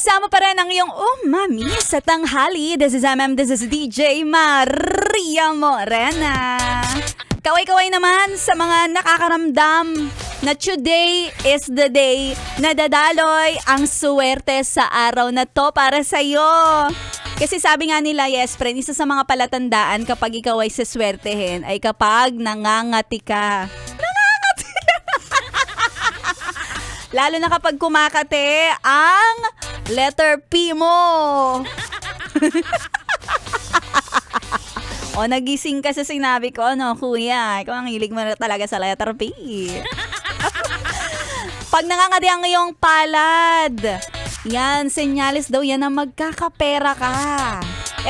Kasama pa rin ang iyong mami sa tanghali. This is this is DJ Maria Morena. Kaway-kaway naman sa mga nakakaramdam na today is the day na dadaloy ang suwerte sa araw na to para sa'yo. Kasi sabi nga nila, yes friend, isa sa mga palatandaan kapag ikaw ay saswertehin ay kapag nangangati ka. Lalo na kapag kumakate ang letter P mo. O nagising ka sa sinabi ko, no, kuya, ikaw ang hilig mo talaga sa letter P. Pag nangangati ang iyong palad, yan, senyales daw yan na magkakapera ka.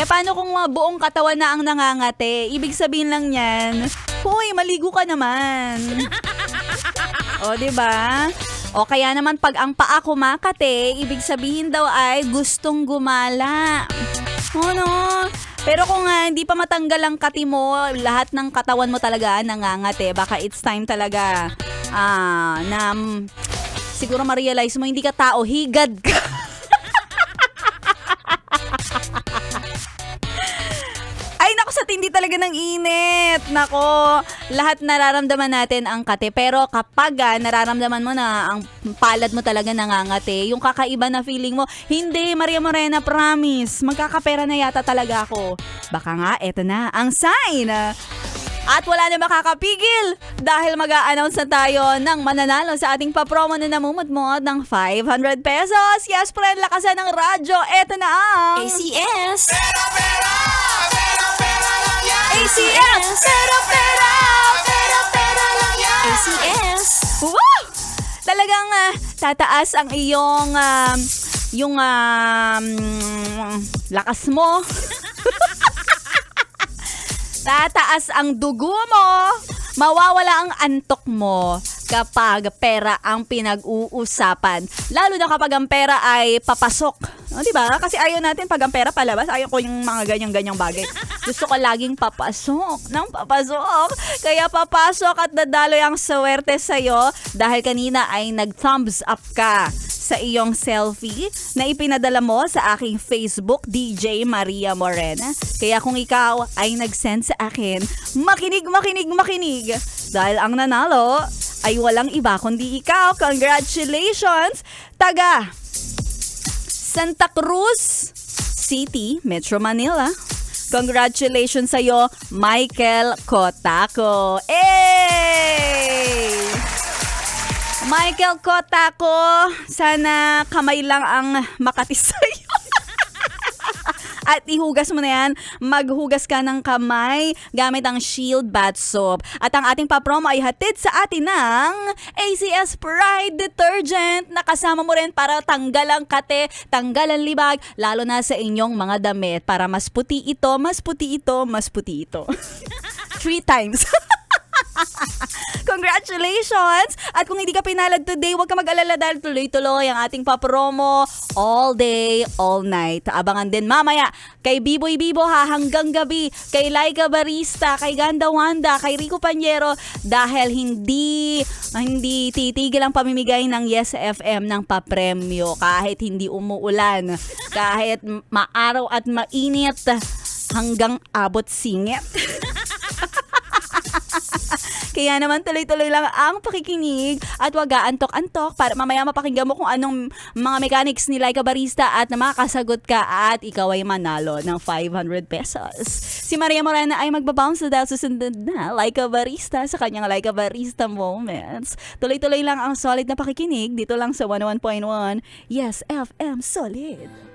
Paano kung buong katawan na ang nangangati? Ibig sabihin lang yan, huy, maligo ka naman. O, diba? O kaya naman pag ang paa kumakate, ibig sabihin daw ay gustong gumala. No? Pero kung hindi pa matanggal ang kati mo, lahat ng katawan mo talaga nangangate. Baka it's time talaga na siguro ma-realize mo hindi ka tao, higad ka. Ay, naku, sa tindi talaga ng init. Nako, lahat nararamdaman natin ang kate. Pero kapag nararamdaman mo na ang palad mo talaga nangangate, yung kakaiba na feeling mo, hindi, Maria Morena, promise, magkakapera na yata talaga ako. Baka nga, eto na, ang sign. At wala na makakapigil dahil mag-a-announce na tayo ng mananalo sa ating papromo na namumutmod ng 500 pesos. Yes, friend, lakasan ng radyo. Eto na ang ACS! ACS! Pera lang yan! ACS! Wow! Talagang tataas ang iyong lakas mo. Tataas ang dugo mo. Mawawala ang antok mo kapag pera ang pinag-uusapan. Lalo na kapag ang pera ay papasok. Diba? Kasi ayaw natin pag ang pera palabas. Ayaw ko yung mga ganyang bagay. Gusto ko laging papasok. Kaya papasok at dadaloy ang swerte sa'yo dahil kanina ay nag-thumbs up ka sa iyong selfie na ipinadala mo sa aking Facebook, DJ Maria Morena. Kaya kung ikaw ay nag-send sa akin, makinig. Dahil ang nanalo ay walang iba kundi ikaw. Congratulations! Taga Santa Cruz City, Metro Manila. Congratulations sa'yo, Michael Kotako. Michael Kotako, sana kamay lang ang makatis sa'yo. At ihugas mo na yan, maghugas ka ng kamay gamit ang Shield Bath Soap. At ang ating papromo ay hatid sa atin ng ACS Pride Detergent na kasama mo rin para tanggal ang kate, tanggal ang libag, lalo na sa inyong mga damit para mas puti ito. 3 times. Congratulations! At kung hindi ka pinalad today, huwag ka mag-alala dahil tuloy-tuloy ang ating papromo all day, all night. Abangan din mamaya kay Biboy Bibo hanggang gabi, kay Laika Barista, kay Ganda Wanda, kay Rico Panyero dahil hindi titigil ang pamimigay ng Yes FM ng papremyo kahit hindi umuulan, kahit maaraw at mainit hanggang abot singit. Kaya naman tuloy-tuloy lang ang pakikinig at wag aantok-antok para mamaya mapakinggan mo kung anong mga mechanics ni Laika Barista at na makakasagot ka at ikaw ay manalo ng 500 pesos. Si Maria Morena ay magbabounce na dahil susunod na Laika Barista sa kanyang Laika Barista Moments. Tuloy-tuloy lang ang solid na pakikinig dito lang sa 101.1 Yes FM Solid.